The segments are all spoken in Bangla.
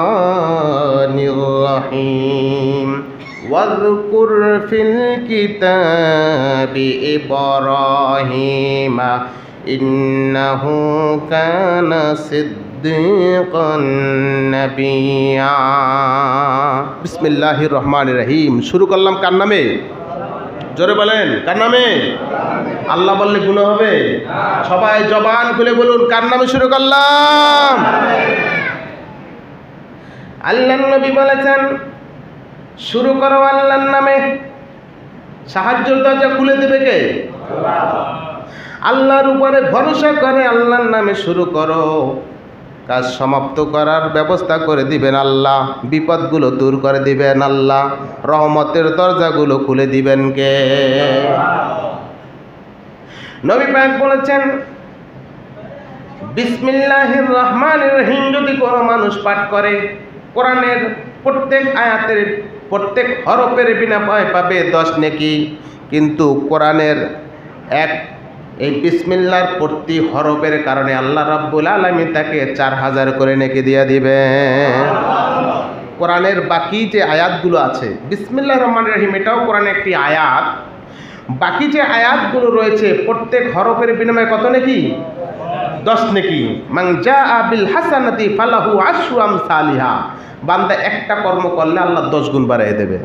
রহমানির রহিম ওয়াযকুর ফিল কিতাবি ইব্রাহিম ইন্নাহু কানা সিদ্দীকান নাবিয়্যা। বিসমিল্লাহির রহমানির রহিম। শুরু করলাম কার নামে? জোরে বলেন, কার নামে? আল্লাহ বললে গুনাহ হবে? সবাই জবান খুলে বলুন, কার নামে শুরু করলাম? আল্লাহর নবী বলেছেন শুরু করো আল্লাহর নামে। সাহায্যের দরজা খুলে দেবে কে? আল্লাহর উপরে ভরসা করে আল্লাহর নামে শুরু করো, কাজ সমাপ্ত করার ব্যবস্থা করে দিবেন আল্লাহ, বিপদগুলো দূর করে দিবেন আল্লাহ, রহমতের দরজাগুলো খুলে দিবেন কে? নবী পাক বলেছেন বিসমিল্লাহির রহমানির রহিম যদি কোনো মানুষ পাঠ করে, কোরআনের প্রত্যেক আয়াতের প্রত্যেক হরফের বিনিময়ে পাবে 10 নেকি। কিন্তু কোরআনের এই বিসমিল্লাহর প্রতি হরফের কারণে আল্লাহ রাব্বুল আলামিন তাকে 4000 করে নেকি দিয়ে দিবেন। কোরআনের বাকি যে আয়াতগুলো আছে, বিসমিল্লাহির রহমানির রহিম এটাও কোরআনের একটি আয়াত, বাকি যে আয়াতগুলো রয়েছে প্রত্যেক হরফের বিনিময়ে কত নেকি? 10 নেকি। মান জাআ বিল হাসানাতি ফালাহু আশরু আমসালিহা। বান্দা একটা কর্ম করলে আল্লাহ 10 গুণ বাড়িয়ে দেবে।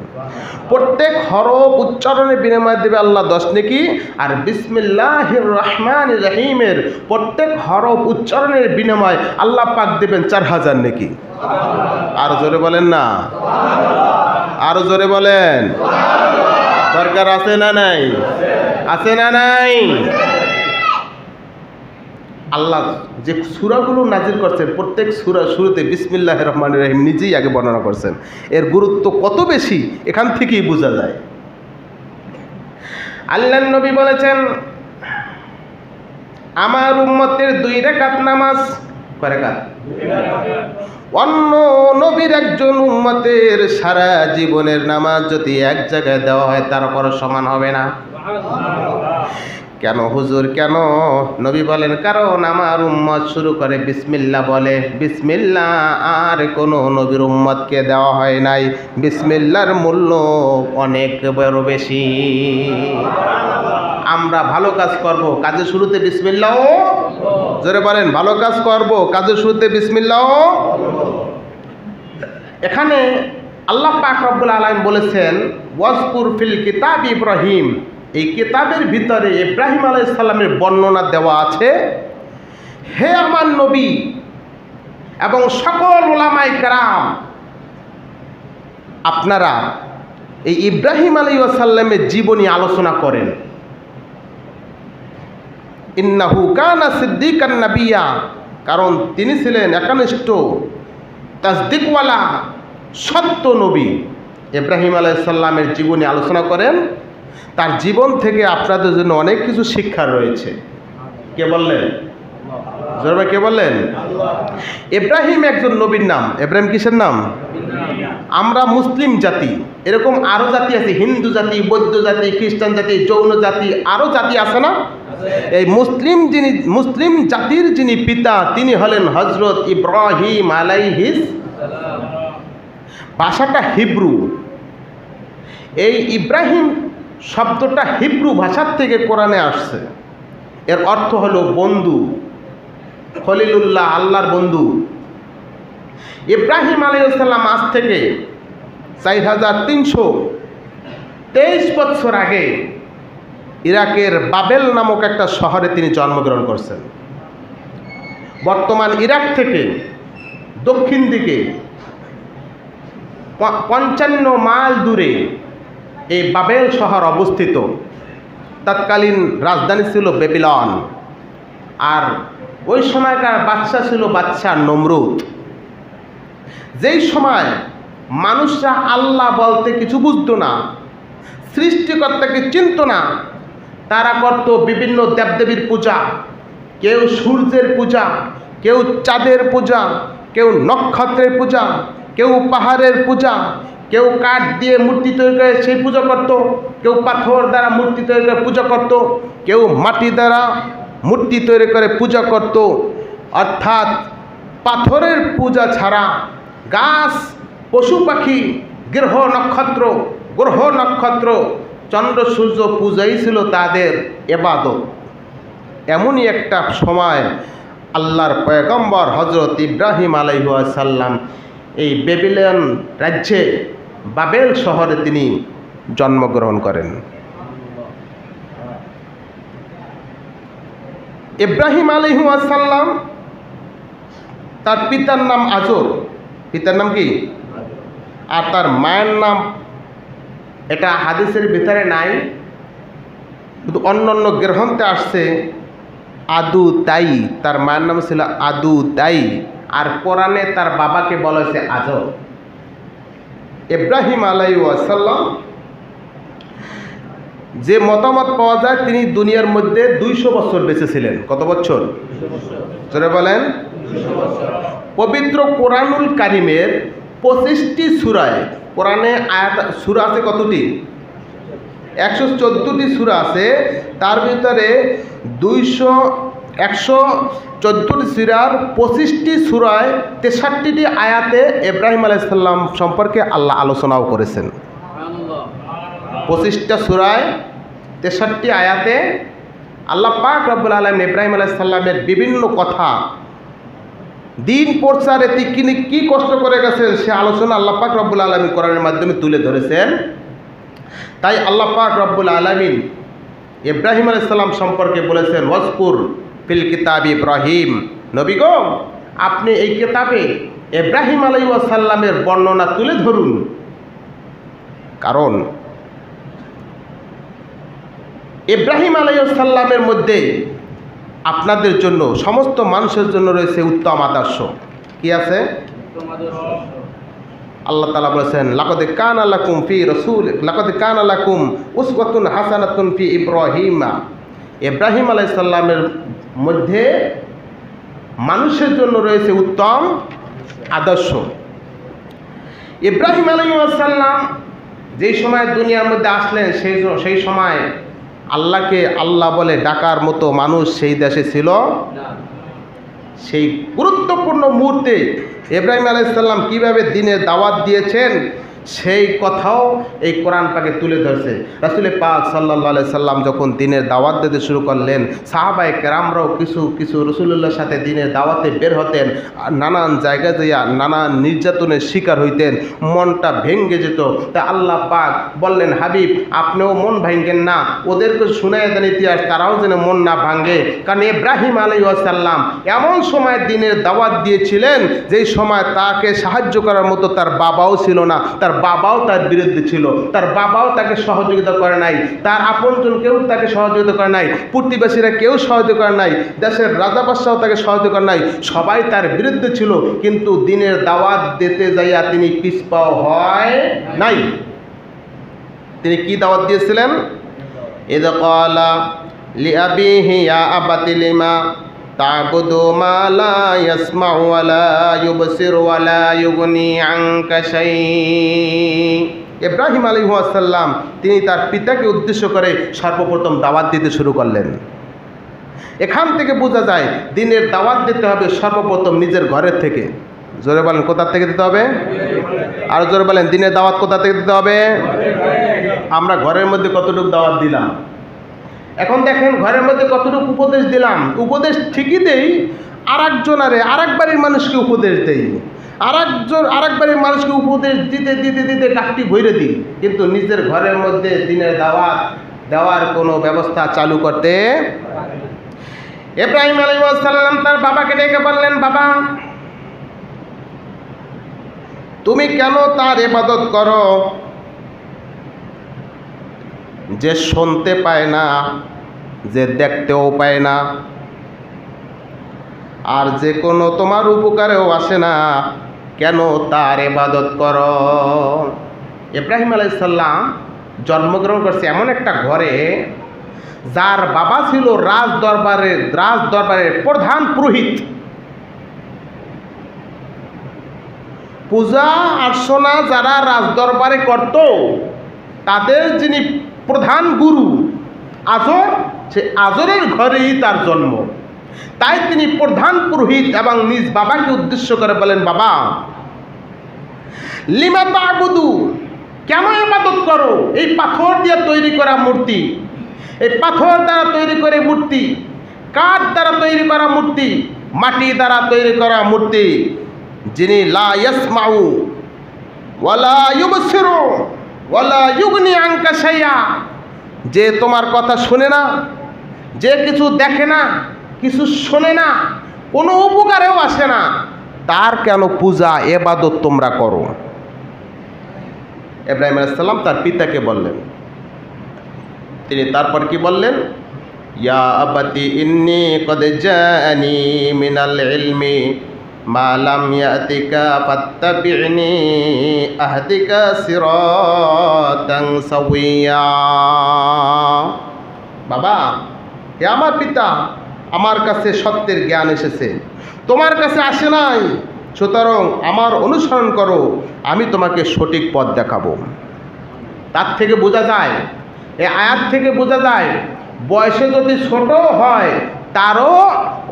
প্রত্যেক হরফ উচ্চারণের বিনিময়ে দেবে আল্লাহ 10 নেকি। আর বিসমিল্লাহির রহমানির রহিমের প্রত্যেক হরফ উচ্চারণের বিনিময়ে আল্লাহ পাক দেবেন 4000 নেকি। আর জোরে বলেন না, আরো জোরে বলেন। দরকার আছে না নাই? আছে না নাই? আল্লাহ যে সূরাগুলো নাজিল করছেন প্রত্যেক সূরা শুরুতে বিসমিল্লাহির রহমানির রহিম নিজেই আগে বর্ণনা করছেন। এর গুরুত্ব কত বেশি এখান থেকেই বোঝা যায়। আল্লাহর নবী বলেছেন আমার উম্মতের 2 রাকাত নামাজ, কয় রাকাত? অন্য নবীর একজন উম্মতের সারা জীবনের নামাজ যদি এক জায়গায় দেওয়া হয় তারপরও সমান হবে না। কেন হুজুর, কেন? নবী বলেন কারণ আমার উম্মত শুরু করে বিসমিল্লাহ বলে। বিসমিল্লাহ আর কোনো নবীর উম্মতকে দেওয়া হয় নাই। বিসমিল্লাহর মূল্য অনেক বড় বেশি। আমরা ভালো কাজ করব, কাজের শুরুতে বিসমিল্লাহ, জোরে বলেন, ভালো কাজ করব, কাজের শুরুতে বিসমিল্লাহ। এখানে আল্লাহ পাক রব্বুল আলামিন বলেছেন ওয়াজকুর ফিল কিতাব ইব্রাহিম। এই কিতাবের ভিতরে ইব্রাহিম আলাইহিস সালামের বর্ণনা দেওয়া আছে। হে আমার নবী এবং সকল উলামায়ে কেরাম, আপনারা এই ইব্রাহিম আলাইহিস সালামের জীবনী আলোচনা করেন। ইন্নাহু কানা সিদ্দীকান নাবিয়্যা, কারণ তিনি ছিলেন একনিষ্ঠ তাসদিকওয়ালা সত্য নবী। ইব্রাহিম আলাইহিস সালামের জীবনী আলোচনা করেন। তার জীবন থেকে আপনাদের জন্য অনেক কিছু শিক্ষা রয়েছে। কে বললেন? জোরে কে বললেন? ইব্রাহিম একজন নবীর নাম। ইব্রাহিম কিসের নাম? আমরা মুসলিম জাতি, এরকম আরো জাতি আছে, হিন্দু জাতি, বৌদ্ধ জাতি, খ্রিস্টান জাতি, জৈন জাতি, আরো জাতি আছে না? এই মুসলিম জাতির যিনি পিতা তিনি হলেন হযরত ইব্রাহিম আলাইহিস সালাম। ভাষাটা হিব্রু। এই ইব্রাহিম শব্দটা হিব্রু ভাষার থেকে কোরআনে আসছে। এর অর্থ হলো বন্ধু, খলিলুল্লাহ, আল্লাহর বন্ধু। ইব্রাহিম আলাইহিস সালাম আজ থেকে 4323 বছর আগে ইরাকের বাবেল নামক একটা শহরে তিনি জন্মগ্রহণ করছেন। বর্তমান ইরাক থেকে দক্ষিণ দিকে 55 মাইল দূরে এই বাবেল শহর অবস্থিত। তৎকালীন রাজধানী ছিল বেবিলন। আর ওই সময়কার বাদশা ছিল বাদশা নমরুদ। যেই সময় মানুষরা আল্লাহ বলতে কিছু বুঝতো না, সৃষ্টিকর্তাকে চিনত না, তারা করত বিভিন্ন দেবদেবীর পূজা। কেউ সূর্যের পূজা, কেউ চাঁদের পূজা, কেউ নক্ষত্রের পূজা, কেউ পাহাড়ের পূজা, কেউ কাঠ দিয়ে মূর্তি তৈরি করে সেই পূজা করত, কেউ পাথর দ্বারা মূর্তি তৈরি করে পূজা করত, কেউ মাটি দ্বারা মূর্তি তৈরি করে পূজা করত। অর্থাৎ পাথরের পূজা ছাড়া গাছ, পশু পাখি, গ্রহ নক্ষত্র, চন্দ্র সূর্য পূজাই ছিল তাদের ইবাদত। এমনই একটা সময় আল্লাহর পয়গম্বর হযরত ইব্রাহিম আলাইহিস সালাম এই বেবিলন রাজ্যে বাবেল শহরে তিনি জন্মগ্রহণ করেন। ইব্রাহিম আলাইহিস সালাম তার পিতার নাম আজর, পিতার নাম কি, আর তার মায়ের নাম, এটা হাদিসের ভিতরে নাই, কিন্তু অন্য অন্য গ্রন্থে আসছে আদু তাই, তার মায়ের নাম ছিল আদু তাই, আর কোরআনে তার বাবাকে বলা হয়েছে আজর। ইব্রাহিম আলাইহিস সালাম যে মতামত পাওয়া যায় তিনি দুনিয়ার মধ্যে 200 বছর বেঁচে ছিলেন। কত বছর? জোরে বলেন। পবিত্র কোরআনুল কারিমের 25টি সূরায়, কোরআনে আয়াত সূরা আছে কতটি? 114টি সূরা আছে। তার ভিতরে 114টি সূরার 25টি সূরায় 63টি আয়াতে ইব্রাহিম আলাইহিস সালাম সম্পর্কে আল্লাহ আলোচনাও করেছেন। 25টা সূরায় 63টি আয়াতে আল্লাহ পাক রব্বুল আলামিন ইব্রাহিম আলাইহিস সালামের বিভিন্ন কথা, দিন প্রচারে তিনি কি কষ্ট করে গেছেন সে আলোচনা আল্লাহ পাক রব্বুল আলামিন কোরআনের মাধ্যমে তুলে ধরেছেন। তাই আল্লাহ পাক রব্বুল আলামিন ইব্রাহিম আলাইহিস সালাম সম্পর্কে বলেছেন, ওয়াজকুর ফিল কিতাব ইব্রাহিম, নবী গো আপনি এই কিতাবে ইব্রাহিম আলাইহিস সালামের বর্ণনা তুলে ধরুন। কারণ ইব্রাহিম আলাইহিস সালামের মধ্যে আপনাদের জন্য, সমস্ত মানুষের জন্য রয়েছে উত্তম আদর্শ। কি আছে? আল্লাহ তাআলা বলেছেন, লাকাদ কানা লাকুম উসওয়াতুন হাসানাতুন ফি ইব্রাহিমা। ইব্রাহিম আলাইহিস সালামের মধ্যে মানুষের জন্য রয়েছে উত্তম আদর্শ। ইব্রাহিম আলাইহিস সালাম যেই সময় দুনিয়ার মধ্যে আসলেন সেই সময় আল্লাহকে আল্লাহ বলে ডাকার মতো মানুষ সেই দেশে ছিল না। সেই গুরুত্বপূর্ণ মুহূর্তে ইব্রাহিম আলাইহিস সালাম কীভাবে দ্বীনের দাওয়াত দিয়েছেন সেই কথাও এই কোরআন পাকে তুলে ধরছে। রাসূল পাক সাল্লাল্লাহু আলাইহি সাল্লাম যখন দ্বীনের দাওয়াত দিতে শুরু করলেন, সাহাবায়ে কেরামরাও কিছু রাসূলুল্লাহর সাথে দ্বীনের দাওয়াতে বের হতেন, নানান জায়গা যাইয়া নানান নির্যাতনের শিকার হইতেন, মনটা ভেঙে যেত। তা আল্লাহ পাক বললেন, হাবিব আপনিও মন ভাঙেন না, ওদেরকে শুনাইয়া দেন ইতিহাস, তারাও যেন মন না ভাঙে। কারণ ইব্রাহিম আলাইহিস সালাম এমন সময় দ্বীনের দাওয়াত দিয়েছিলেন যেই সময় তাকে সাহায্য করার মতো তার বাবাও ছিল না, তার বাবাও তার বিরুদ্ধে ছিল, তার বাবাও তাকে সহযোগিতা করে নাই, তার আপনজন কেউ তাকে সহযোগিতা করে নাই, প্রতিবেশীরা কেউ সহযোগিতা করে নাই, দেশের রাজা বাদশাহ তাকে সহযোগিতা করে নাই, সবাই তার বিরুদ্ধে ছিল। কিন্তু দ্বীনের দাওয়াত দিতে যাইয়া তিনি পিছপাও হয় নাই। তিনি কি দাওয়াত দিয়েছিলেন? ইয ক্বালা লিআবিহি ইয়া আবাতি লিমা তা'বুদু মা লা ইয়াসমা'ু ওয়া লা ইউবসিরু ওয়া লা ইউগনি আনকা শাই। ইব্রাহিম আলাইহিস সালাম তিনি তার পিতাকে উদ্দেশ্য করে সর্বপ্রথম দাওয়াত দিতে শুরু করলেন। এখান থেকে বোঝা যায় দ্বীনের দাওয়াত দিতে হবে সর্বপ্রথম নিজের ঘরের থেকে। জোরে বলেন, কোথা থেকে দিতে হবে? আর জোরে বলেন, দ্বীনের দাওয়াত কোথা থেকে দিতে হবে? আমরা ঘরের মধ্যে কতটুকু দাওয়াত দিলাম? এখন দেখেন ঘরের মধ্যে কতটুকু উপদেশ দিলাম। উপদেশ ঠিকই দেই, আরেক বাড়ির মানুষকে উপদেশ দেই, আরেক বাড়ির মানুষকে উপদেশ দিতে দিতে দিতে ডাকটি ভরে দিই, কিন্তু নিজের ঘরের মধ্যে দ্বীনের দাওয়াত দেওয়ার কোনো ব্যবস্থা চালু করতে। ইব্রাহিম আলাইহিস সালাম তার বাবাকে ডেকে বললেন, বাবা তুমি কেন তার ইবাদত করো যে শুনতে পায় না, যে দেখতেও পায় না, আর যে কোনো তোমার উপকারেও আসে না, কেন তার ইবাদত করো? ইব্রাহিম আলাইহিস সালাম জন্মগ্রহণ করছে এমন একটা ঘরে যার বাবা ছিল রাজ দরবারের প্রধান পুরোহিত। পূজা অর্চনা যারা রাজ দরবারে করত তাদের যিনি প্রধান গুরু আজর, সে আজরের ঘরেই তার জন্ম। তাই তিনি প্রধান পুরোহিত এবং নিজ বাবাকে উদ্দেশ্য করে বলেন, বাবা, লিমা তা'বুদু, কেন ইবাদত করো এই পাথর দিয়ে তৈরি করা মূর্তি? এই পাথর দ্বারা তৈরি করে মূর্তি, কাঠ দ্বারা তৈরি করা মূর্তি, মাটি দ্বারা তৈরি করা মূর্তি, যিনি লা ইয়াসমাউ ওয়ালা ইউবসিরু ওয়ালা ইউগনি আনকা শাইআ, যে তোমার কথা শোনে না, যে কিছু দেখে না, কিছু শোনে না, কোনো উপকারেও আসে না, তার কেন পূজা ইবাদত তোমরা করো? ইব্রাহিম আলাইহিস সালাম তার পিতাকে বললেন। তিনি তারপর কি বললেন? ইয়া আবাতি ইন্নী কদ জাআনি মিনাল ইলমি মা লাম ইয়াতিকা ফাত্তাবি'নি আহদিকা সিরাতান সাওয়িয়া। বাবা, হে আমার পিতা, আমার কাছে সত্যের জ্ঞান এসেছে, তোমার কাছে আসে নাই, সুতরাং আমার অনুসরণ করো, আমি তোমাকে সঠিক পথ দেখাবো। তার থেকে বোঝা যায়, এই আয়াত থেকে বোঝা যায়, বয়সে যদি ছোট হয় তারও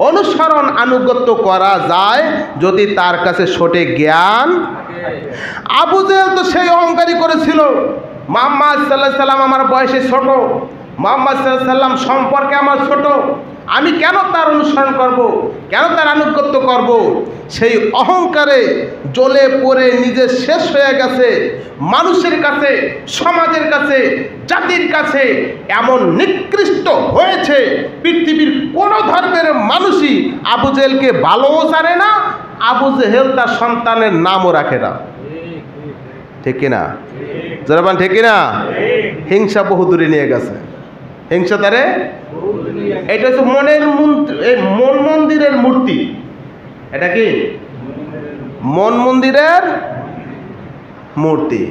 অনুসরণ আনুগত্য করা যায় যদি তার কাছে সঠিক জ্ঞান। আবু জেহেল তো সেই অহংকারী করেছিল, মুহাম্মদ সাল্লাল্লাহু আলাইহি সাল্লাম আমার বয়সে ছোট, মুহাম্মদ সাল্লাল্লাহু আলাইহি সাল্লাম সম্পর্কে আমার ছোট, আমি কেন তার অনুসরণ করব, কেন তার আনুগত্য করব? সেই অহংকারে জ্বলে পড়ে নিজে শেষ হয়ে গেছে। মানুষের কাছে, সমাজের কাছে, জাতির কাছে এমন নিকৃষ্ট হয়েছে, পৃথিবীর কোনো ধর্মের মানুষই আবু জেহেলকে ভালোও জানে না, আবু জেহেল তার সন্তানের নামও রাখে না। ঠিক কিনা? জনগণ ঠিক কিনা? হিংসা বহুদূরে নিয়ে গেছে। হিংসা তারে, এটা হচ্ছে মন মন্দিরের মূর্তি। এটা কি? মন মন্দিরের মূর্তি।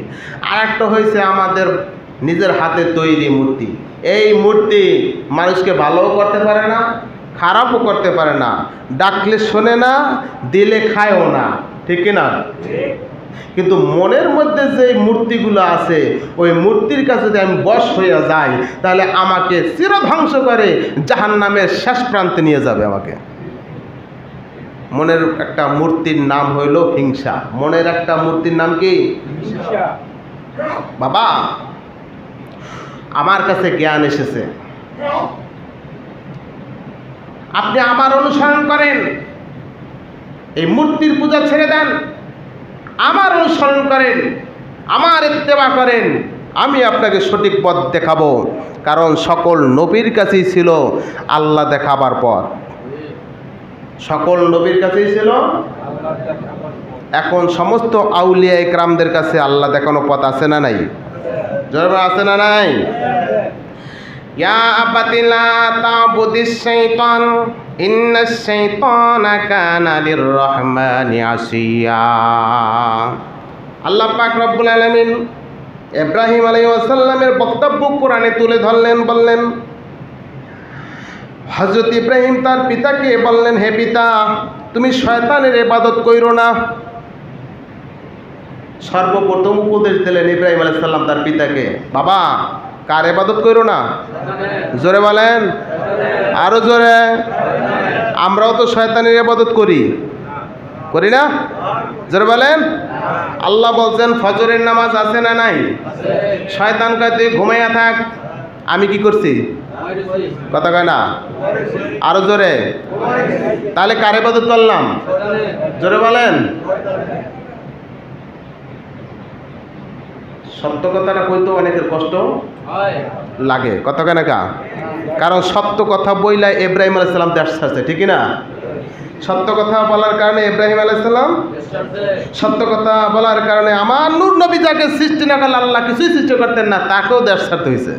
আর একটা হয়েছে আমাদের নিজের হাতে তৈরি মূর্তি। এই মূর্তি মানুষকে ভালোও করতে পারে না, খারাপও করতে পারে না, ডাকলে শোনে না, দিলে খায়ও না। ঠিক কিনা? কিন্তু মনের মধ্যে যে মূর্তিগুলো আছে, ওই মূর্তির কাছে যদি আমি বশ হয়ে যাই, তাহলে আমাকে চিরধ্বংস করে জাহান্নামের শেষ প্রান্তে নিয়ে যাবে আমাকে। মনের একটা মূর্তির নাম হইল হিংসা। মনের একটা মূর্তির নাম কি? বাবা, আমার কাছে জ্ঞান এসেছে, আপনি আমার অনুসরণ করেন, এই মূর্তির পূজা ছেড়ে দেন, আমার অনুসরণ করেন, আমার ইত্তেবা করেন, আমি আপনাকে সঠিক পথ দেখাবো। কারণ সকল নবীর কাছেই ছিল আল্লাহ দেখাবার পথ, সকল নবীর কাছেই ছিল। এখন সমস্ত আউলিয়া ইকরামদের কাছে আল্লাহ দেখানো পথ আছে না নাই? জোরে আছে না নাই? ইয়া আবাতি লা তা'বুদিশ শাইতান ইন্নাশ শাইতানা কানা লির-রহমানি আসিয়া। আল্লাহ পাক রব্বুল আলামিন ইব্রাহিম আলাইহিস সালামের বক্তব্য কোরআনে তুলে ধরলেন। বললেন, হযরত ইব্রাহিম তার পিতাকে বললেন, হে পিতা, তুমি শয়তানের ইবাদত কইরো না। সর্বপ্রথম উপদেশ দিলেন ইব্রাহিম আলাইহিস সালাম তার পিতাকে, বাবা, কার ইবাদত কইরো না? জোরে বলেন, আরো জোরে। আমরাও তো শয়তানের ইবাদত করি, করি না? জোরে বলেন। আল্লাহ বলছেন ফজরের নামাজ আছে না নাই? শয়তান কয় তুই ঘুমাইয়া থাক, আমি কি করছি? কথা কয় না, আরো জোরে। তাহলে কার ইবাদত করলাম? জোরে বলেন। সত্য কথাটা কইতো অনেকের কষ্ট লাগে, কথা কয় না কা? কারণ সত্য কথা বইলা ইব্রাহিম আলাইহিস সালাম দেশ ছাড়ছে, ঠিক না? সত্য কথা বলার কারণে ইব্রাহিম আলাইহিস সালাম, সত্য কথা বলার কারণে আমার নূর নবী যাকে সৃষ্টি না করলে আল্লাহ কিছুই সৃষ্টি করতেন না, তাকেও দেশ ছাড়তে হয়েছে।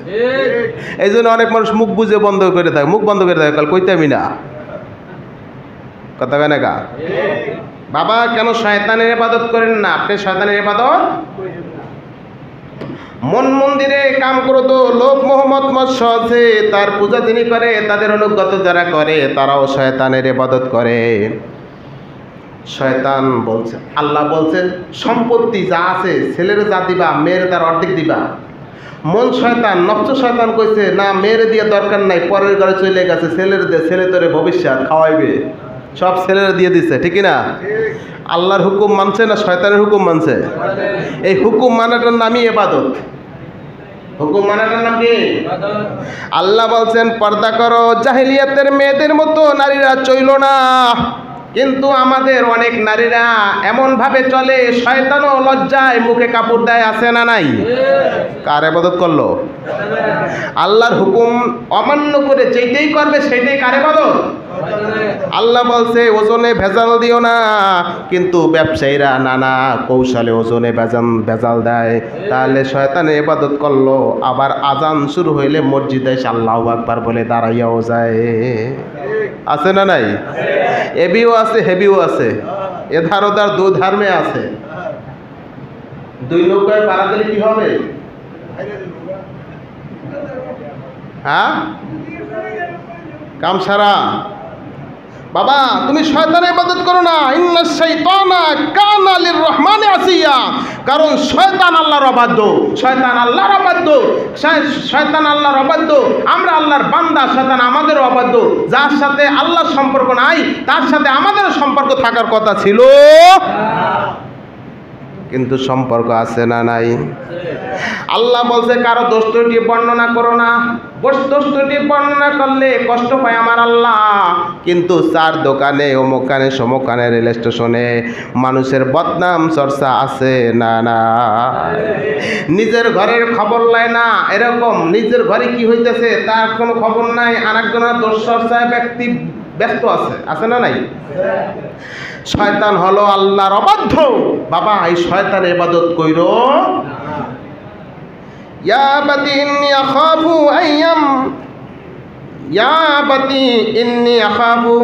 এই জন্য অনেক মানুষ মুখ বুঝে বন্ধ করে থাকে, মুখ বন্ধ করে থাকে, কাল কইতে আমি না, কথা কয় না কা? বাবা, কেন শয়তানের ইবাদত করেন না? আপনি শয়তানের ইবাদত মন মন্দিরে কাম করো তো লোক মোহাম্মদ মৎস্য আছে, তার পূজা যিনি করে, তাদের অনুগত যারা করে, তারাও শয়তানের ইবাদত করে। শয়তান বলছে, আল্লাহ বলছেন সম্পত্তি যা আছে ছেলের যা দিবা, মেয়ের তার অর্ধেক দিবা। মন শয়তান, নফস শয়তান কইছে না মেয়েরে দিয়ে দরকার নাই, পরের ঘরে চলে গেছে, ছেলের দিয়ে, ছেলে তোরে ভবিষ্যৎ খাওয়াইবে, সব ছেলেরা দিয়ে দিচ্ছে, ঠিক না? আল্লাহর হুকুম মানছে না শয়তানের হুকুম মানছে? এই হুকুম মানাটার নামই ইবাদত। হুকুম মানাটার নাম কি? আল্লাহ বলছেন পর্দা করো, জাহিলিয়াতের মেয়েদের মতো নারীরা চইল না। কিন্তু আমাদের অনেক নারীরা এমন ভাবে চলে, শয়তানও লজ্জায় মুখে কাপড় দেয়, আছে না নাই? কার ইবাদত করলো? আল্লাহর হুকুম অমান্য করে যেটাই করবে সেটাই কার ইবাদত? আল্লাহ বলছে ওজনে ভেজাল দিও না, কিন্তু ব্যবসায়ীরা নানা কৌশলে ওজনে ভেজাল দেয়, তাহলে শয়তানের ইবাদত করলো। আবার আজান শুরু হইলে মসজিদে এসে আল্লাহু আকবার বলে দাঁড়াইয়াও যায়, আছে না নাই? এবিও আছে, হেবিও আছে, এধার ওধার দু ধার্মে আছে। দুই নৌকায় পাড়া দিলে কি হবে? হ্যাঁ, কাম সারা। বাবা তুমি শয়তানের ইবাদত করো না, ইন্নাশ শাইতানা কানা লিররহমানি আসিয়া, কারণ শয়তান আল্লাহর অবাধ্য, শয়তান আল্লাহর অবাধ্য, শয়তান আল্লাহর অবাধ্য, আমরা আল্লাহর বান্দা, শয়তান আমাদের অবাধ্য। যার সাথে আল্লাহর সম্পর্ক নাই তার সাথে আমাদেরও সম্পর্ক থাকার কথা ছিল, কিন্তু সম্পর্ক আছে না নাই? আল্লাহ বলছে কারো দোষ ত্রুটি বর্ণনা করো না, দোষ ত্রুটি বর্ণনা করলে কষ্ট পায় আমার আল্লাহ। কিন্তু চার দোকানে, অমুকানে, সমকানে, রেল স্টেশনে মানুষের বদনাম চর্চা আছে না না? নিজের ঘরের খবর লয় না, এরকম নিজের ঘরে কি হইতেছে তার কোনো খবর নাই, আরেকজনের দোষ চর্চায় ব্যক্তি ব্যস্ত আছে, আছে না নাই? শয়তান হলো আল্লাহর অবাধ্য। বাবা এই শয়তানের ইবাদত কইরো। ইয়া বাতি ইন্নী আখাফু আইয়াম, ইয়া বাতি ইন্নী আখাফু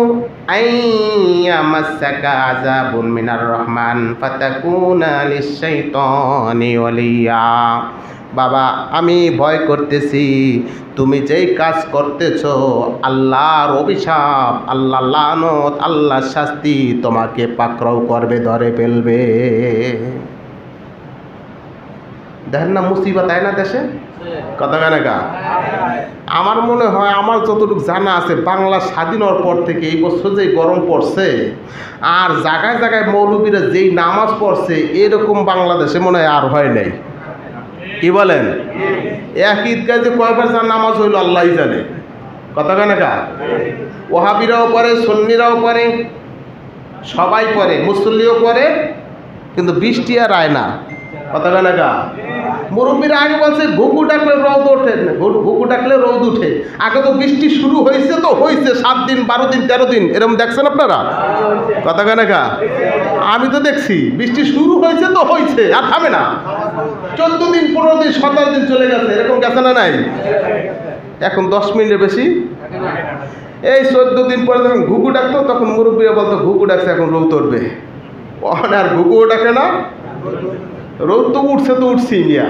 আইয়ামাসসাকা আযাবুন মিনার রহমান ফাতাকুনা লিশ-শাইতানি ওয়ালিয়া। বাবা আমি ভয় করতেছি তুমি যেই কাজ করতেছো আল্লাহর অভিশাপ, আল্লাহ লানত, আল্লাহর শাস্তি তোমাকে পাকড়াও করবে, ধরে ফেলবে। দেখেন না মুসিবত আয় না দেশে, কথা কেন গা? আমার মনে হয় আমার যতটুকু জানা আছে বাংলা স্বাধীন হওয়ার পর থেকে এই বছর যে গরম পড়ছে আর জায়গায় জায়গায় মৌলবীরা যেই নামাজ পড়ছে এরকম বাংলাদেশে মনে হয় আর হয় নাই। কি বলেন? এক ঈদগায় যে কয়বার যার নামাজ হইল আল্লাহই জানে, কথা কেন গা? ওহাবিরাও পড়ে, সুন্নিরাও পড়ে, সবাই পড়ে, মুসল্লিও পড়ে, কিন্তু বৃষ্টি আর আয় না, কথা কেন গা? মুরব্বীরা আগে বলছে ঘুঘু ডাকলে রোদ ওঠে, ঘুঘু ডাকলে রোদ উঠে। আগে তো বৃষ্টি শুরু হয়েছে, তো হয়েছে 7 দিন 12 দিন 13 দিন, এরকম দেখছেন আপনারা, কথা কেন গা? আমি তো দেখছি বৃষ্টি শুরু হয়েছে তো হয়েছে, আর থামে না। 14 দিন 15 দিন 17 দিন চলে গেছে, এরকম গেছে না নাই? এখন 10 মিনিটের বেশি। এই 14 দিন পরে যখন ঘুঘু ডাকতো তখন মুরব্বীরা বলতো ঘুঘু ডাকছে এখন রোদ উঠবে, আর ঘুঘুও ডাকে না, রোদ তো উঠছে তো উঠছি ইন্ডিয়া।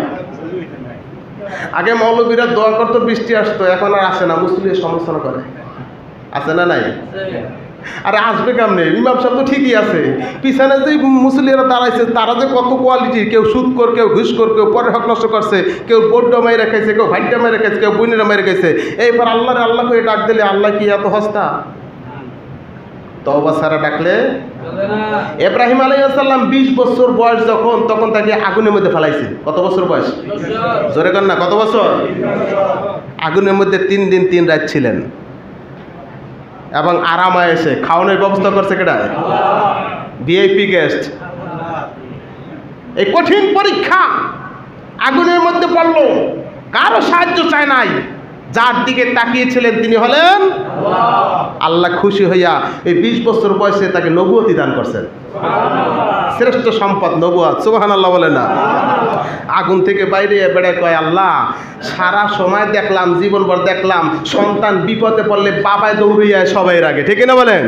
আগে মৌলবীরা দোয়া করতো বৃষ্টি আসতো, এখন আর আসে না, মুসলিমের সমালোচনা করে, আছে না নাই? আরে আসবে কেমনে? ইমাম সাহেব তো ঠিকই আছে, পিছনে যে মুসলিমরা দাঁড়াইছে তারা যে কত কোয়ালিটির, কেউ সুদখোর, কেউ ঘুষখোর, কেউ পরের হক নষ্ট করছে, কেউ বড্ড মাই রেখেছে, কেউ ভাইটা মাই রেখেছে, কেউ বুনিরা মাই রেখেছে। এইবার আল্লাহরে আল্লাহ করে ডাক দিলে আল্লাহ কি এত হস্তা? তওবা ছাড়া ডাকলে ইব্রাহিম আলাইহিস সালাম 20 বছর বয়স যখন, তখন তাকে আগুনের মধ্যে ফেলাইছে। কত বছর বয়স? জোরে কর না, কত বছর? আগুনের মধ্যে 3 দিন 3 রাত ছিলেন এবং আরামে এসে খাওয়ানোর ব্যবস্থা করছে কেডা? VIP guest. এই কঠিন পরীক্ষা আগুনের মধ্যে পড়লো, কারো সাহায্য চায় নাই, যার দিকে তাকিয়েছিলেন তিনি হলেন আল্লাহ। খুশি হইয়া এই 20 বছর বয়সে তাকে নবুয়তি দান করছেন, শ্রেষ্ঠ সম্পদ নবুয়ত। সুবহানাল্লাহ বলে না? আগুন থেকে বাইরে বেড়ায় কয় আল্লাহ সারা সময় দেখলাম, জীবনভর দেখলাম সন্তান বিপদে পড়লে বাবায় দৌড়িয়ে আসে সবাই আগে, ঠিক না বলেন?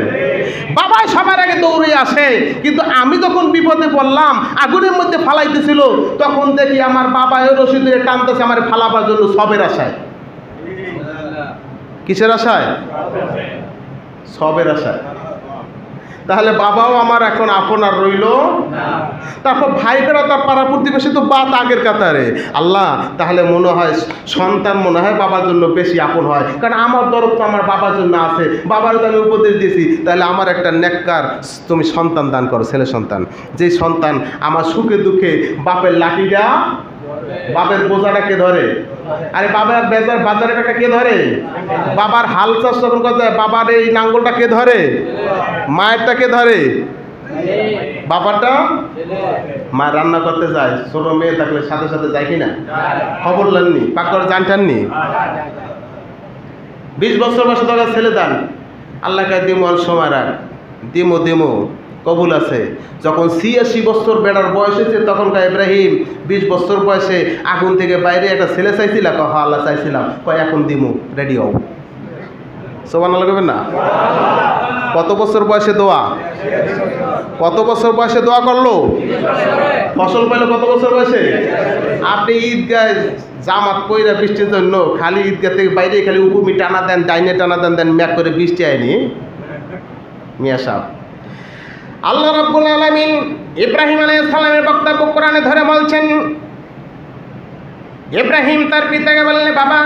বাবাই সবার আগে দৌড়িয়ে আসে, কিন্তু আমি যখন বিপদে পড়লাম আগুনের মধ্যে ফালাইতেছিল তখন দেখি আমার বাবায় রশি ধরে টানতেছে আমার ফালাবার জন্য, সবের আশায়। কিসের আশায়? সবের আশায়। তাহলে বাবাও আমার এখন আপন আর রইল না। তারপর ভাই বেড়া তার পাড়া প্রতিবেশী তো বাত আগের কাতারে। আল্লাহ, তাহলে মনে হয় সন্তান মনে হয় বাবার জন্য বেশি আপন হয়, কারণ আমার দরদ তো আমার বাবার জন্য আছে, বাবার তো আমি উপদেশ দিয়েছি। তাহলে আমার একটা নেককার তুমি সন্তান দান করো, ছেলে সন্তান, যে সন্তান আমার সুখে দুঃখে বাপের লাঠিটা, বাপের বোঝাটাকে ধরে। আরে বাবার বেজার বাজারে টাকা কে ধরে? বাবার হাল চাষ যখন করতে যায় বাবার এই নাঙ্গলটা কে ধরে? মায়েরটা কে ধরে? বাবারটা। মা রান্না করতে যায়, ছোট মেয়ে থাকলে সাথে সাথে যায় কিনা? খবর নেননি, পাকড় জানটাননি। 20 বছর বয়সে তোকে ছেলে দান, আল্লাহকে দিমো সময় রাখ, দিমো কবুল আছে। যখন 86 বছর বেড়ার বয়স হয়েছে তখন কয় ইব্রাহিম 20 বছর বয়সে আগুন থেকে বাইরে একটা ছেলে চাইছিলা? কয় হ্যাঁ আল্লাহ চাইছিলাম। কয় এখন দিমু, রেডি হও। সুবহানাল্লাহ করবেন না? কত বছর বয়সে দোয়া? কত বছর বয়সে দোয়া করলো? ফসল পাইলো কত বছর বয়সে? আপনি ঈদগায় জামাত কইরা বৃষ্টির জন্য খালি ঈদগাহ থেকে বাইরে খালি উপমি টানা দেন, ডাইনে টানা দেন, ম্যাক করে বৃষ্টি আয়নি মিয়া সাহেব। আল্লাহ রাব্বুল আলামিন ইব্রাহিম আলাইহিস সালামের বক্তব্য কোরআনে ধরে বলছেন, ইব্রাহিম তার পিতাকে বললেন, বাবা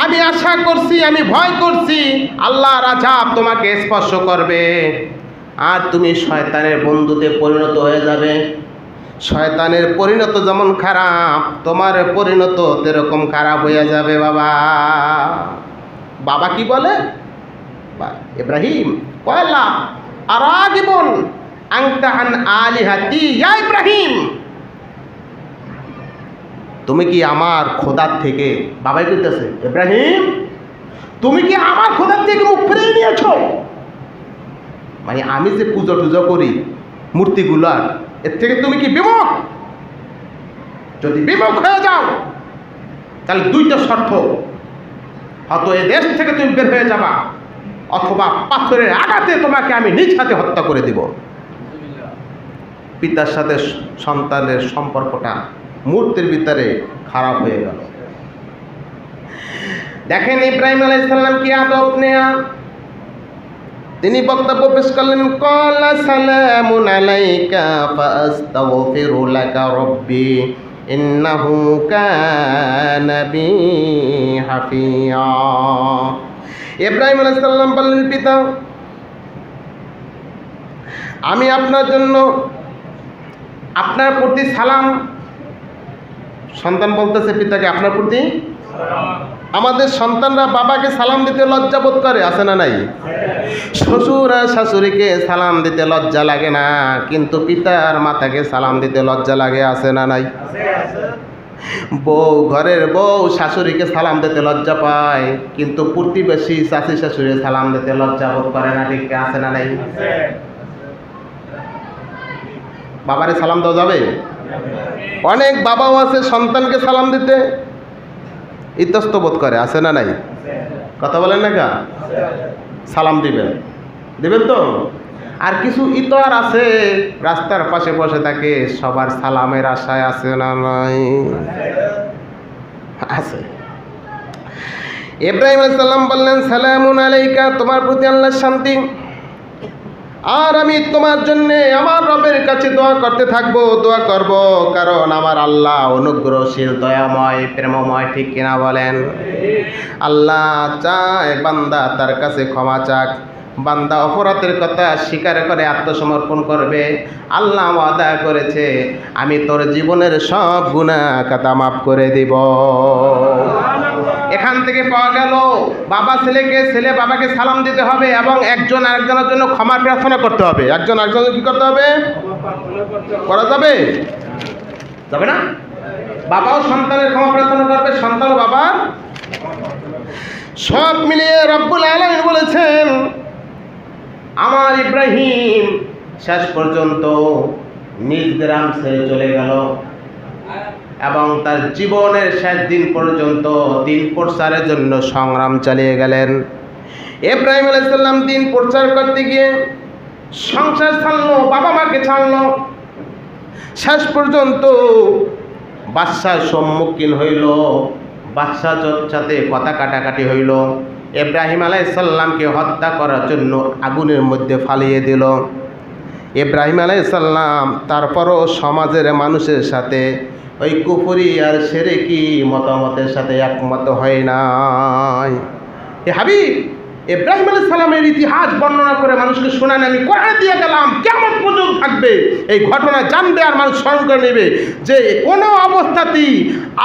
আমি আশা করছি, আমি ভয় করছি আল্লাহর আযাব তোমাকে স্পর্শ করবে আর তুমি শয়তানের বন্ধুতে পরিণত হয়ে যাবে। শয়তানের পরিণত যেমন খারাপ, তোমার পরিণত এরকম খারাপ হয়ে যাবে। বাবা বাবা কি বলে? ইব্রাহিম কয়লা আরাগিবুন আনতা আন আলিহাতি ইয়া ইব্রাহিম, তুমি কি আমার খোদার থেকে, বাবাই কইতেছে ইব্রাহিম তুমি কি আমার খোদার থেকে মুখ ফিরিয়ে নিয়েছো? মানে আমি যে পুজো টুজো করি মূর্তিগুলার, এর থেকে তুমি কি বিমুখ? যদি বিমুখ হয়ে যাও তাহলে 2টা শর্ত, হয়তো এ দেশ থেকে তুমি বের হয়ে যাবা অথবা পাথরের আঘাতে তোমাকে আমি নিজ হাতে হত্যা করে দিব। পিতার সাথে সন্তানের সম্পর্কটা মুহূর্তের ভিতরে খারাপ হয়ে গেল। দেখেন ইব্রাহিম আলাইহিস সালাম কি আদব নেয়া, তিনি বক্তব্য পেশ করলেন, ক্বালা সালামুন আলাইকা ফাআস্তাগফিরু লাকা রাব্বি ইন্নাহু কানা বি হাফিয়া। ইব্রাহিম আলাইহিস সালাম বললেন, পিতা আমি আপনার জন্য, আপনার প্রতি সালাম। সন্তান বলতেছে পিতাকে আপনার প্রতি। আমাদের সন্তানরা বাবাকে সালাম দিতে লজ্জা বোধ করে, আছে না নাই? শ্বশুর আর শাশুড়িকে সালাম দিতে লজ্জা লাগে না, কিন্তু পিতার মাতাকে সালাম দিতে লজ্জা লাগে, আছে না নাই? বউ, ঘরের বউ শাশুড়িকে সালাম দিতে লজ্জা পায়, কিন্তু প্রতিবেশী চাচি শাশুড়ি সালাম দিতে লজ্জা বোধ করে না, ঠিক আছে না নাই? বাবারে সালাম দেওয়া যাবে? অনেক বাবাও আছে সন্তানকে সালাম দিতে ইতস্ত বোধ করে, আছে না নাই? কথা বলেন না কা? সালাম দিবেন তো? আর কিছু ইতর আছে রাস্তার পাশে বসে থাকে, সবার সালামের আশায়, আছে না নাই? আছে। ইব্রাহিম আলাইহিস সালাম বললেন, সালামুন আলাইকা, তোমার প্রতি আল্লাহর শান্তি, আর আমি তোমার জন্য আমার রবের কাছে দোয়া করতে থাকবো, দোয়া করব, কারণ আমার আল্লাহ অনুগ্রহশীল, দয়াময়, প্রেমময়, ঠিক কিনা বলেন? আল্লাহ চায় বান্দা তার কাছে ক্ষমা চাক, বান্দা অপরাধের কথা স্বীকার করে আত্মসমর্পণ করবে। আল্লাহ ওয়াদা করেছে আমি তোর জীবনের সব গুনাহ খাতা মাফ করে দিব। এখান থেকে পাওয়া গেল বাবা ছেলেকে, ছেলে বাবাকে সালাম দিতে হবে এবং একজন আরেকজনের জন্য ক্ষমা প্রার্থনা করতে হবে। একজন আরেকজনের কি করতে হবে? করা যাবে? যাবে না? বাবাও সন্তানের ক্ষমা প্রার্থনা করবে, সন্তানও বাবার। সব মিলিয়ে রব্বুল আলামিন বলেছেন আমার ইব্রাহিম শেষ পর্যন্ত নিজ গ্রাম ছেড়ে চলে গেল এবং তার জীবনের শেষ দিন পর্যন্ত দিন প্রচারের জন্য সংগ্রাম চালিয়ে গেলেন। ইব্রাহিম আলাইহিস সালাম দিন প্রচার করতে গিয়ে সংসার ছাড়লো, বাবা মাকে ছাড়লো, শেষ পর্যন্ত বাদশার সম্মুখীন হইল, বাদশার সাথে কথা কাটাকাটি হইল। ইব্রাহিম আলাইহিস সালামকে হত্যা করার জন্য আগুনের মধ্যে ফালিয়ে দিল। ইব্রাহিম আলাইহিস সালাম তারপরও সমাজের মানুষের সাথে ওই কুফরি আর শিরকি মতামতের সাথে একমত হয় নাই। এ হাবিব, ইব্রাহিম আলাইহিস সালামের ইতিহাস বর্ণনা করে মানুষকে শোনান, আমি কোরআন দিয়ে গেলাম, কেমন পর্যন্ত থাকবে এই ঘটনা জানবে আর মানুষ স্মরণ করে নেবে যে কোনো অবস্থাতেই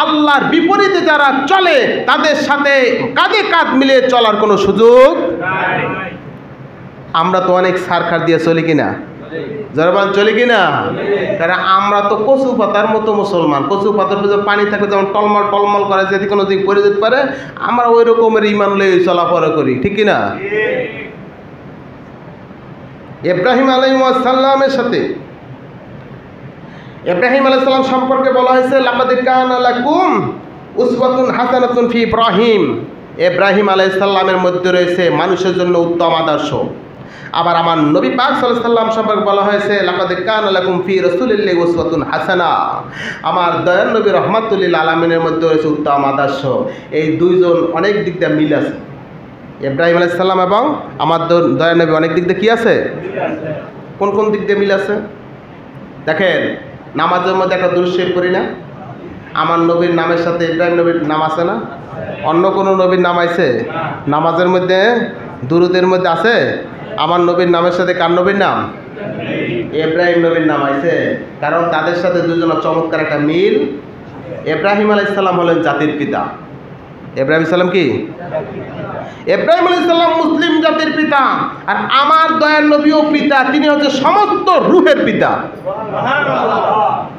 আল্লাহর বিপরীতে যারা চলে তাদের সাথে কাঁধে কাঁধ মিলিয়ে চলার কোনো সুযোগ নাই। আমরা তো অনেক সারখার দিয়ে চলি কিনা, জরবান চলি কিনা? কারণ আমরা তো কচু পাতার মতো মুসলমান। কচু পাতার ভিতরে পানি থাকলে যেমন টলমল টলমল করে, যদি কোনো দিক পড়ে যেতে পারে, আমরা ওই রকমের ইমান লয়ে চলাফেরা করি, ঠিক কিনা? ইব্রাহিম আলাইহিস সালামের সাথে ইব্রাহিম আলাইহিস সালাম সম্পর্কে বলা হয়েছে, লাকাদ কানা লাকুম উসওয়াতুন হাসানাতুন ফি ইব্রাহিম। ইব্রাহিম আলাইহিস সালামের মধ্যে রয়েছে মানুষের জন্য উত্তম আদর্শ। আবার আমার নবী পাক সাল্লাল্লাহু আলাইহি ওয়াসাল্লাম সম্পর্কে বলা হয়েছে, লাকাদ কানা লাকুম ফি রাসূলিল্লাহি উসওয়াতুন হাসানা। আমার দয়ার নবী রাহমাতুল লিল আলামিনের মধ্যে রয়েছে উত্তম আদর্শ। এই দুইজন অনেক দিক দিয়ে মিল আছে। ইব্রাহিম আলাইহিস সালাম এবং আমার দয়ার নবী অনেক দিক দিয়ে কি আছে? কোন কোন দিক দিয়ে মিল আছে? দেখেন, নামাজের মধ্যে একটা দুরূদ শরীফ পড়ি না? আমার নবীর নামের সাথে ইব্রাহিম নবীর নাম আছে না? অন্য কোনো নবীর নাম আছে নামাজের মধ্যে? দুরুদের মধ্যে আছে? আমার নবীর নামের সাথে কার নবীর নাম? ইব্রাহিম নবীর নাম আছে। কারণ তাদের সাথে দুজনের চমৎকার একটা মিল। ইব্রাহিম আলাইহিস সালাম হলেন জাতির পিতা। ইব্রাহিম সালাম কি? ইব্রাহিম আলাইহিস সালাম মুসলিম জাতির পিতা। আর আমার দয়ার নবীও পিতা, তিনি হচ্ছে সমস্ত রূহের পিতা।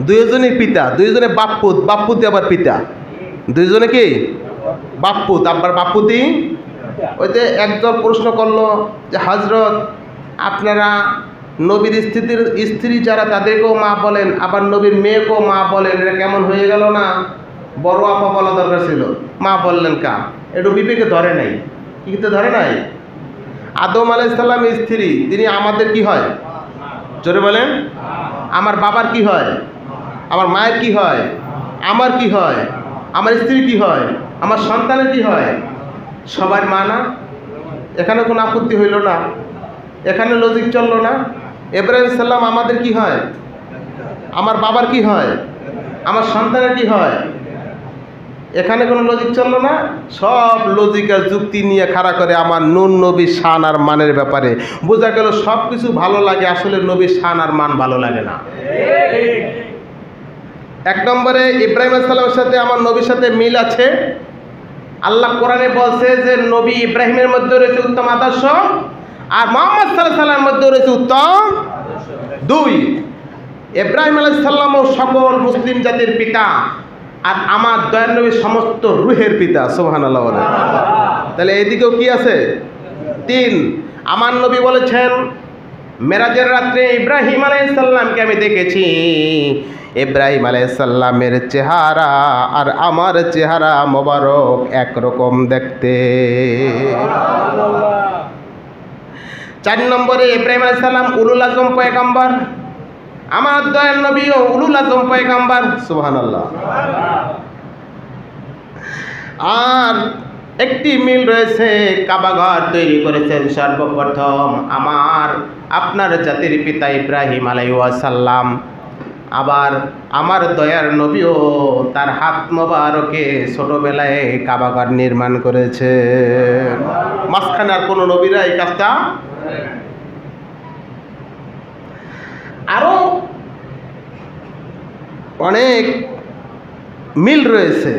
দুইজনের পিতা, দুইজনে বাপ্পুত, বাপ্পুতি আবার পিতা। দুইজনে কি? বাপ্পুত, আবার বাপ্পুতি। ওইতে একজন প্রশ্ন করলো যে হযরত, আপনারা নবীর স্ত্রী যারা তাদেরকেও মা বলেন, আবার নবীর মেয়েকেও মা বলেন, এটা কেমন হয়ে গেল না? বড় আপা বলা দরকার ছিল, মা বললেন কা? একটু বিবেকে ধরে নাই। কিন্তু ধরে নাই? আদম আলাইহিস সালামের স্ত্রী, তিনি আমাদের কি হয়? জোরে বলেন। আমার বাবার কি হয়? আমার মায়ের কি হয়? আমার কি হয়? আমার স্ত্রী কি হয়? আমার সন্তানের কি হয়? সবার মা না? এখানে কোনো আপত্তি হইল না, এখানে লজিক চললো না। ইব্রাহিম সাল্লাম আমাদের কি হয়? আমার বাবার কি হয়? আমার সন্তানের কি হয়? এখানে কোনো লজিক চললো না। সব লজিক আর যুক্তি নিয়ে খাড়া করে আমার নূর নবীর শান আর মানের ব্যাপারে। বোঝা গেল সব কিছু ভালো লাগে, আসলে নবীর শান আর মান ভালো লাগে না। এক নম্বরে ইব্রাহিম সাল্লামের সাথে আমার নবীর সাথে মিল আছে। আল্লাহ কোরআনে বলছে যে নবী ইব্রাহিমের মধ্যে রয়েছে উত্তম আদর্শ, আর মুহাম্মদ সাল্লাল্লাহু আলাইহি ওয়াসাল্লামের মধ্যে রয়েছে উত্তম দুই। ইব্রাহিম আলাইহিস সালামও সকল মুসলিম জাতির পিতা, আর আমার দয়ার নবী সমস্ত রূহের পিতা। সুবহানাল্লাহ বলে। তাহলে এদিকেও কি আছে? তিন। আমার নবী বলেছেন, মেরাজের রাত্রে ইব্রাহিম আলাইহিস সালামকে আমি দেখেছি। ইব্রাহিম আলাইহিস সালামের চেহারা আর আমার চেহারা মোবারক একরকম দেখতে। 4 নম্বরে ইব্রাহিম আলাইহিস সালাম উলুল আজম পয়গম্বর, আমার দয়ার নবীও উলুল আজম পয়গম্বর। সুবহানাল্লাহ। আর একটি মিল রয়েছে, কাবাঘর তৈরি করেছেন সর্বপ্রথম আমার আপনার জাতির পিতা ইব্রাহিম আলাইহিস সালাম। আবার আমার দয়ার নবীও তার হাত মোবারকে ছোটবেলায় কাবাঘর নির্মাণ করেছে। মাঝখানে আর কোনো নবীরা এই কাজটা। আরো অনেক মিল রয়েছে।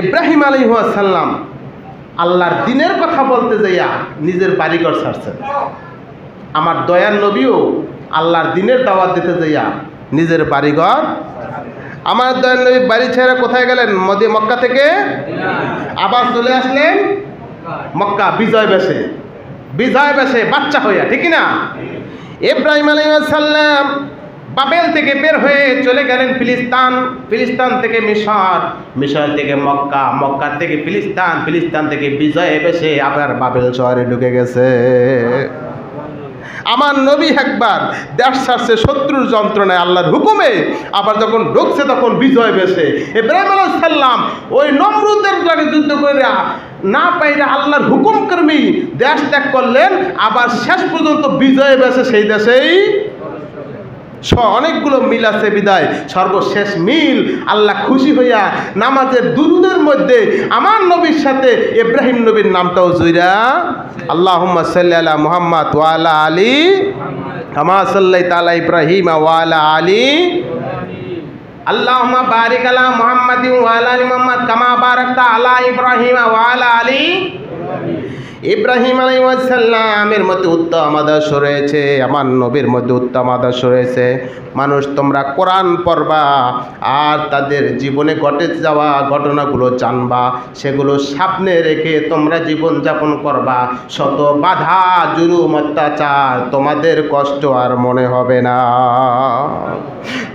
ইব্রাহিম আলাইহিস সালাম আল্লাহর দ্বীনের কথা বলতে যাইয়া নিজের বাড়িঘর ছাড়ছেন। আমার দয়ার নবীও আল্লাহর দ্বীনের দাওয়াত দিতে যাইয়া নিজের বাড়িঘর। আমার দয়ার নবী বাড়ি ছেড়ে কোথায় গেলেন? মক্কা থেকে আবার চলে আসলেন মক্কা বিজয় বেশে, বিজয় বেশে বাচ্চা হইয়া, ঠিক না? ইব্রাহিম আলাইহিস সালাম বাবেল থেকে বের হয়ে চলে গেলেন ফিলিস্তিন, ফিলিস্তিন থেকে মিশর, মিশর থেকে মক্কা, মক্কা থেকে ফিলিস্তিন, ফিলিস্তিন থেকে বিজয় বেশে আবার বাবেল শহরে ঢুকে গেছে। আমার নবী একবার দেশ ছাড়ছে শত্রুর যন্ত্রণায় আল্লাহর হুকুমে, আবার যখন ঢুকছে তখন বিজয় বেশে। ইব্রাহিম আলাইহিস সালাম ওই নমরুদের সঙ্গে যুদ্ধ করে না পাইরা আল্লাহর হুকুম কর্মী দেশ ত্যাগ করলেন, আবার শেষ পর্যন্ত বিজয় বেছে সেই দেশেই অনেকগুলো মিল আছে বিদায় সর্বশেষ মিল আল্লাহ খুশি হইয়া নামাজের দুরুদের মধ্যে আমার নবীর সাথে ইব্রাহিম নবীর নামটাও জুইরা আল্লাহুম্মা সাল্লি আলা মুহাম্মাদ ওয়া আলা আলি কামা সাল্লাইতা আলা ইব্রাহিম ওয়া আলা আলি আল্লাহুম্মা বারিক আলা মুহাম্মাদিন ওয়া আলা আলি মুহাম্মাদ কামা বারাকতা আলা ইব্রাহিম ওয়া আলা আলি ইব্রাহিম আলাইহিস সালামের মধ্যে উত্তম আদর্শ রয়েছে, আমার নবীর মধ্যে উত্তম আদর্শ রয়েছে। মানুষ তোমরা কোরআন পড়বা আর তাদের জীবনে ঘটে যাওয়া ঘটনাগুলো জানবা, সেগুলো সামনে রেখে তোমরা জীবন যাপন করবা। শত বাধা জুলুম অত্যাচার তোমাদের কষ্ট আর মনে হবে না।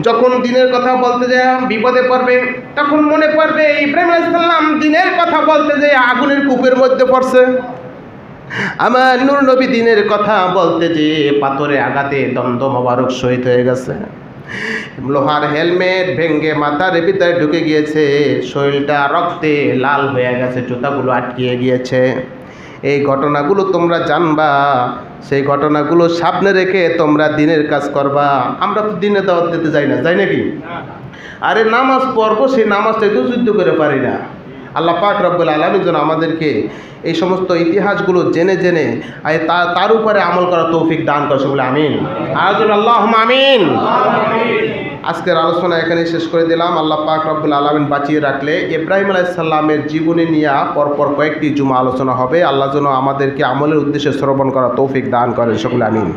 যখন দিনের কথা বলতে যায় বিপদে পড়বে, তখন মনে পড়বে ইব্রাহিম আলাইহিস সালাম দিনের কথা বলতে যায় আগুনের কূপের মধ্যে পড়ছে। আমার নূর নবী দিনের কথা বলতে যে পাথরে আঘাতে দন্দ মোবারক শহীদ হয়ে গেছে, লোহার হেলমেট ভেঙ্গে মাথার ভিতরে ঢুকে গিয়েছে, শরীরটা রক্তে লাল হয়ে গেছে, জুতাগুলো আটকিয়ে গিয়েছে। এই ঘটনাগুলো তোমরা জানবা, সেই ঘটনাগুলো সামনে রেখে তোমরা দিনের কাজ করবা। আমরা তো দিনে দাওয়াত দিতে যাই না, যাই নাকি? আরে নামাজ পড়বো, সেই নামাজটা তো যুদ্ধ করে পারি না। আল্লাহ পাক রব্বুল আলামিন যেন আমাদেরকে এই সমস্ত ইতিহাসগুলো জেনে জেনে তার উপরে আমল করার তৌফিক দান করছে বলে আমিন। আল্লাহুম্মা আমিন। আজকের আলোচনা এখানে শেষ করে দিলাম। আল্লাহ পাক রব্বুল আলামিন বাঁচিয়ে রাখলে ইব্রাহিম আলাইহিস সালামের জীবনী নিয়ে পরপর কয়েকটি জুমা আলোচনা হবে। আল্লাহ যেন আমাদেরকে আমলের উদ্দেশ্যে শ্রবণ করার তৌফিক দান করেন সকলে আমিন।